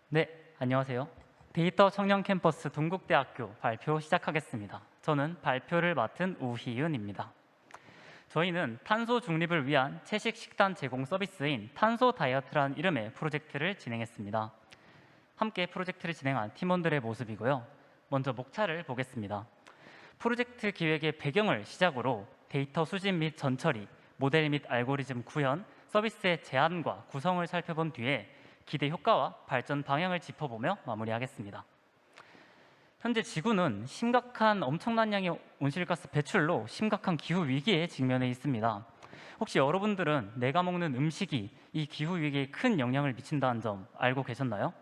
네, 안녕하세요. 데이터 청년 캠퍼스 동국대학교 발표 시작하겠습니다. 저는 발표를 맡은 우희윤입니다. 저희는 탄소 중립을 위한 채식 식단 제공 서비스인 탄소 다이어트라는 이름의 프로젝트를 진행했습니다. 함께 프로젝트를 진행한 팀원들의 모습이고요. 먼저 목차를 보겠습니다. 프로젝트 기획의 배경을 시작으로 데이터 수집 및 전처리, 모델 및 알고리즘 구현, 서비스의 제안과 구성을 살펴본 뒤에 기대 효과와 발전 방향을 짚어보며 마무리하겠습니다. 현재 지구는 엄청난 양의 온실가스 배출로 심각한 기후 위기에 직면해 있습니다. 혹시 여러분들은 내가 먹는 음식이 이 기후 위기에 큰 영향을 미친다는 점 알고 계셨나요?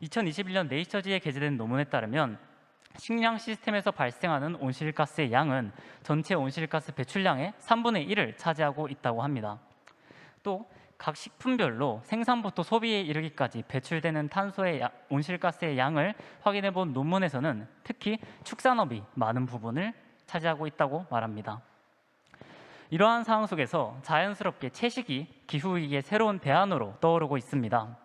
2021년 네이처지에 게재된 논문에 따르면 식량 시스템에서 발생하는 온실가스의 양은 전체 온실가스 배출량의 3분의 1을 차지하고 있다고 합니다. 또 각 식품별로 생산부터 소비에 이르기까지 배출되는 탄소의 온실가스의 양을 확인해 본 논문에서는 특히 축산업이 많은 부분을 차지하고 있다고 말합니다. 이러한 상황 속에서 자연스럽게 채식이 기후위기의 새로운 대안으로 떠오르고 있습니다.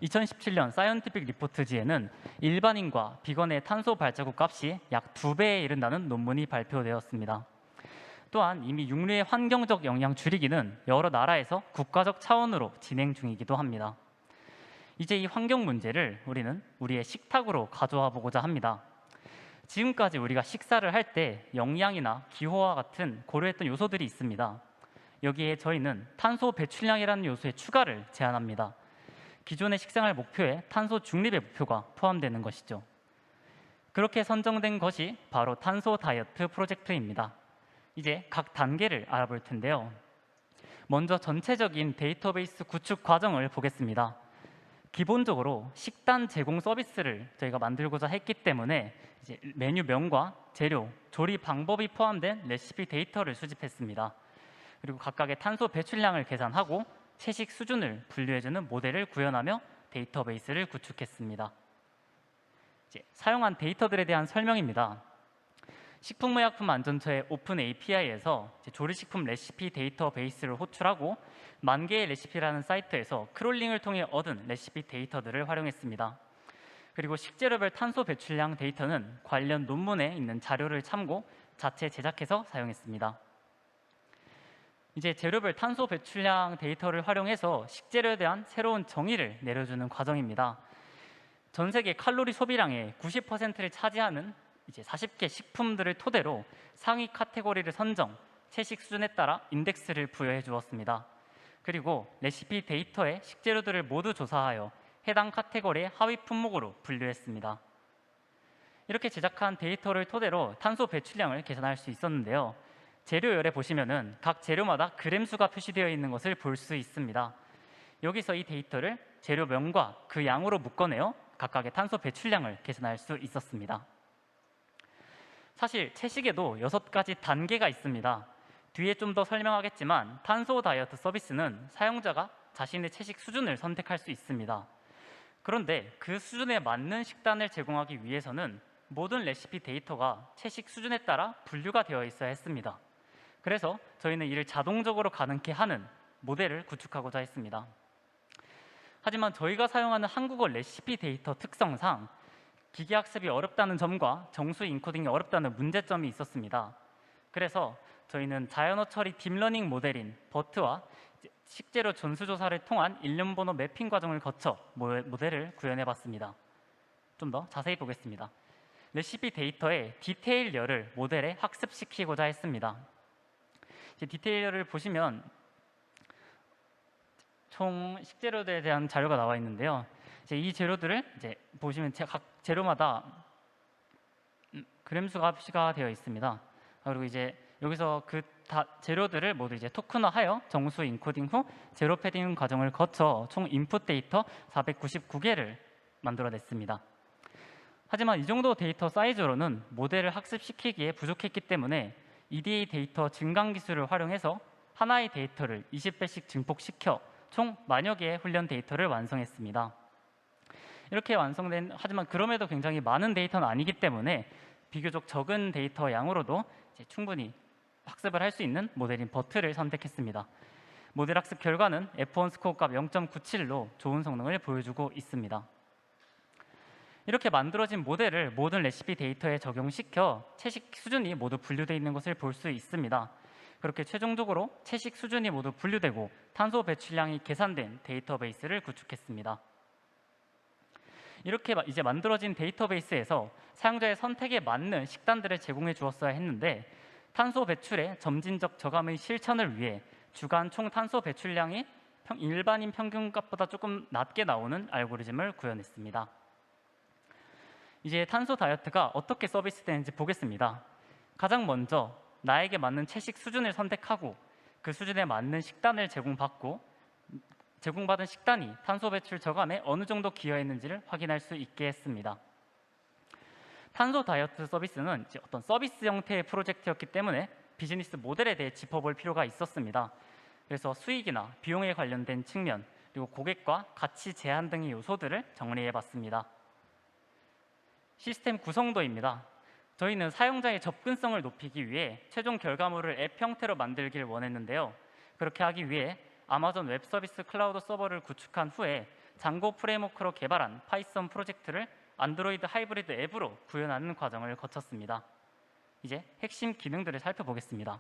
2017년 사이언티픽 리포트지에는 일반인과 비건의 탄소 발자국 값이 약 2배에 이른다는 논문이 발표되었습니다. 또한 이미 육류의 환경적 영향 줄이기는 여러 나라에서 국가적 차원으로 진행 중이기도 합니다. 이제 이 환경 문제를 우리는 우리의 식탁으로 가져와 보고자 합니다. 지금까지 우리가 식사를 할 때 영양이나 기호와 같은 고려했던 요소들이 있습니다. 여기에 저희는 탄소 배출량이라는 요소의 추가를 제안합니다. 기존의 식생활 목표에 탄소 중립의 목표가 포함되는 것이죠. 그렇게 선정된 것이 바로 탄소 다이어트 프로젝트입니다. 이제 각 단계를 알아볼 텐데요. 먼저 전체적인 데이터베이스 구축 과정을 보겠습니다. 기본적으로 식단 제공 서비스를 저희가 만들고자 했기 때문에 이제 메뉴명과 재료, 조리 방법이 포함된 레시피 데이터를 수집했습니다. 그리고 각각의 탄소 배출량을 계산하고 채식 수준을 분류해주는 모델을 구현하며 데이터베이스를 구축했습니다. 이제 사용한 데이터들에 대한 설명입니다. 식품의약품안전처의 오픈 API에서 조리식품 레시피 데이터베이스를 호출하고 만개의 레시피라는 사이트에서 크롤링을 통해 얻은 레시피 데이터들을 활용했습니다. 그리고 식재료별 탄소 배출량 데이터는 관련 논문에 있는 자료를 참고 자체 제작해서 사용했습니다. 이제 재료별 탄소 배출량 데이터를 활용해서 식재료에 대한 새로운 정의를 내려주는 과정입니다. 전 세계 칼로리 소비량의 90%를 차지하는 이제 40개 식품들을 토대로 상위 카테고리를 선정, 채식 수준에 따라 인덱스를 부여해 주었습니다. 그리고 레시피 데이터의 식재료들을 모두 조사하여 해당 카테고리의 하위 품목으로 분류했습니다. 이렇게 제작한 데이터를 토대로 탄소 배출량을 계산할 수 있었는데요. 재료열에 보시면은 각 재료마다 그램수가 표시되어 있는 것을 볼 수 있습니다. 여기서 이 데이터를 재료명과 그 양으로 묶어내어 각각의 탄소 배출량을 계산할 수 있었습니다. 사실 채식에도 6가지 단계가 있습니다. 뒤에 좀 더 설명하겠지만 탄소 다이어트 서비스는 사용자가 자신의 채식 수준을 선택할 수 있습니다. 그런데 그 수준에 맞는 식단을 제공하기 위해서는 모든 레시피 데이터가 채식 수준에 따라 분류가 되어 있어야 했습니다. 그래서 저희는 이를 자동적으로 가능케 하는 모델을 구축하고자 했습니다. 하지만 저희가 사용하는 한국어 레시피 데이터 특성상 기계학습이 어렵다는 점과 정수 인코딩이 어렵다는 문제점이 있었습니다. 그래서 저희는 자연어 처리 딥러닝 모델인 버트와 식재료 전수조사를 통한 일련번호 매핑 과정을 거쳐 모델을 구현해봤습니다. 좀 더 자세히 보겠습니다. 레시피 데이터의 디테일열을 모델에 학습시키고자 했습니다. 디테일열을 보시면 총 식재료들에 대한 자료가 나와 있는데요. 이 재료들을 보시면 각 재료마다 그램수가 표시가 되어 있습니다. 그리고 이제 여기서 그 재료들을 모두 토큰화하여 정수 인코딩 후 제로 패딩 과정을 거쳐 총 인풋 데이터 499개를 만들어냈습니다. 하지만 이 정도 데이터 사이즈로는 모델을 학습시키기에 부족했기 때문에 EDA 데이터 증강 기술을 활용해서 하나의 데이터를 20배씩 증폭시켜 총 만여 개의 훈련 데이터를 완성했습니다. 이렇게 완성된, 하지만 그럼에도 굉장히 많은 데이터는 아니기 때문에 비교적 적은 데이터 양으로도 충분히 학습을 할 수 있는 모델인 버트를 선택했습니다. 모델 학습 결과는 F1 스코어 값 0.97로 좋은 성능을 보여주고 있습니다. 이렇게 만들어진 모델을 모든 레시피 데이터에 적용시켜 채식 수준이 모두 분류되어 있는 것을 볼 수 있습니다. 그렇게 최종적으로 채식 수준이 모두 분류되고 탄소 배출량이 계산된 데이터베이스를 구축했습니다. 이렇게 이제 만들어진 데이터베이스에서 사용자의 선택에 맞는 식단들을 제공해 주었어야 했는데 탄소 배출의 점진적 저감의 실천을 위해 주간 총 탄소 배출량이 일반인 평균값보다 조금 낮게 나오는 알고리즘을 구현했습니다. 이제 탄소 다이어트가 어떻게 서비스되는지 보겠습니다. 가장 먼저 나에게 맞는 채식 수준을 선택하고 그 수준에 맞는 식단을 제공받은 식단이 탄소 배출 저감에 어느 정도 기여했는지를 확인할 수 있게 했습니다. 탄소 다이어트 서비스는 이제 어떤 서비스 형태의 프로젝트였기 때문에 비즈니스 모델에 대해 짚어볼 필요가 있었습니다. 그래서 수익이나 비용에 관련된 측면, 그리고 고객과 가치 제한 등의 요소들을 정리해봤습니다. 시스템 구성도입니다. 저희는 사용자의 접근성을 높이기 위해 최종 결과물을 앱 형태로 만들길 원했는데요. 그렇게 하기 위해 아마존 웹 서비스 클라우드 서버를 구축한 후에 장고 프레임워크로 개발한 파이썬 프로젝트를 안드로이드 하이브리드 앱으로 구현하는 과정을 거쳤습니다. 이제 핵심 기능들을 살펴보겠습니다.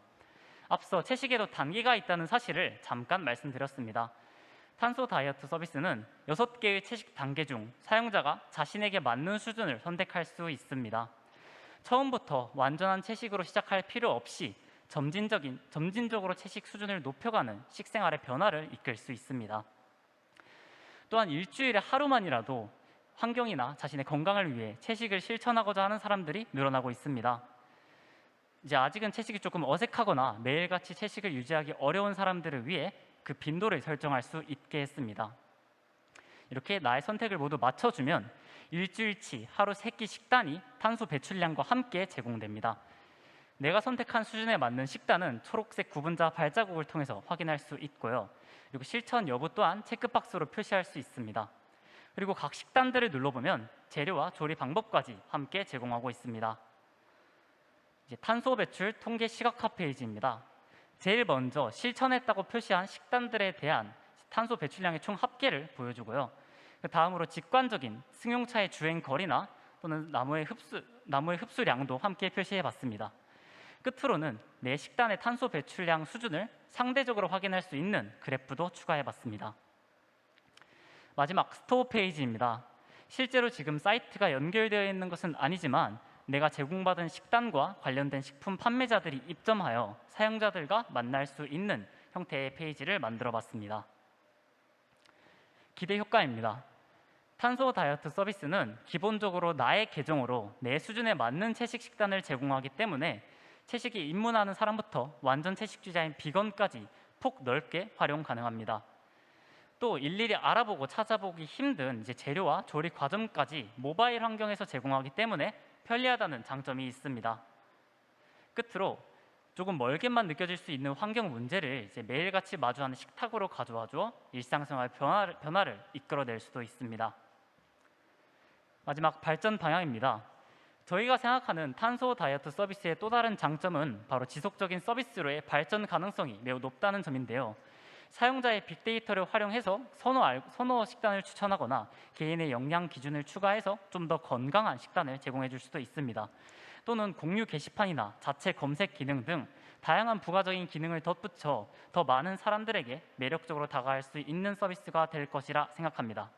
앞서 채식에도 단계가 있다는 사실을 잠깐 말씀드렸습니다. 탄소 다이어트 서비스는 6개의 채식 단계 중 사용자가 자신에게 맞는 수준을 선택할 수 있습니다. 처음부터 완전한 채식으로 시작할 필요 없이 점진적으로 채식 수준을 높여가는 식생활의 변화를 이끌 수 있습니다. 또한 일주일에 하루만이라도 환경이나 자신의 건강을 위해 채식을 실천하고자 하는 사람들이 늘어나고 있습니다. 이제 아직은 채식이 조금 어색하거나 매일같이 채식을 유지하기 어려운 사람들을 위해 그 빈도를 설정할 수 있게 했습니다. 이렇게 나의 선택을 모두 맞춰주면 일주일치 하루 3끼 식단이 탄소 배출량과 함께 제공됩니다. 내가 선택한 수준에 맞는 식단은 초록색 구분자 발자국을 통해서 확인할 수 있고요. 그리고 실천 여부 또한 체크박스로 표시할 수 있습니다. 그리고 각 식단들을 눌러보면 재료와 조리 방법까지 함께 제공하고 있습니다. 이제 탄소 배출 통계 시각화 페이지입니다. 제일 먼저 실천했다고 표시한 식단들에 대한 탄소 배출량의 총 합계를 보여주고요. 그 다음으로 직관적인 승용차의 주행 거리나 또는 나무의 흡수량도 함께 표시해 봤습니다. 끝으로는 내 식단의 탄소 배출량 수준을 상대적으로 확인할 수 있는 그래프도 추가해 봤습니다. 마지막 스토어 페이지입니다. 실제로 지금 사이트가 연결되어 있는 것은 아니지만 내가 제공받은 식단과 관련된 식품 판매자들이 입점하여 사용자들과 만날 수 있는 형태의 페이지를 만들어 봤습니다. 기대 효과입니다. 탄소 다이어트 서비스는 기본적으로 나의 계정으로 내 수준에 맞는 채식 식단을 제공하기 때문에 채식에 입문하는 사람부터 완전 채식주의자인 비건까지 폭 넓게 활용 가능합니다. 또 일일이 알아보고 찾아보기 힘든 재료와 조리 과정까지 모바일 환경에서 제공하기 때문에 편리하다는 장점이 있습니다. 끝으로 조금 멀게만 느껴질 수 있는 환경 문제를 매일같이 마주하는 식탁으로 가져와 주어 일상생활 변화를 이끌어낼 수도 있습니다. 마지막 발전 방향입니다. 저희가 생각하는 탄소 다이어트 서비스의 또 다른 장점은 바로 지속적인 서비스로의 발전 가능성이 매우 높다는 점인데요. 사용자의 빅데이터를 활용해서 선호 식단을 추천하거나 개인의 영양 기준을 추가해서 좀 더 건강한 식단을 제공해 줄 수도 있습니다. 또는 공유 게시판이나 자체 검색 기능 등 다양한 부가적인 기능을 덧붙여 더 많은 사람들에게 매력적으로 다가갈 수 있는 서비스가 될 것이라 생각합니다.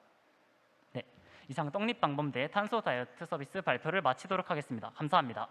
네, 이상 떡잎방범대 탄소 다이어트 서비스 발표를 마치도록 하겠습니다. 감사합니다.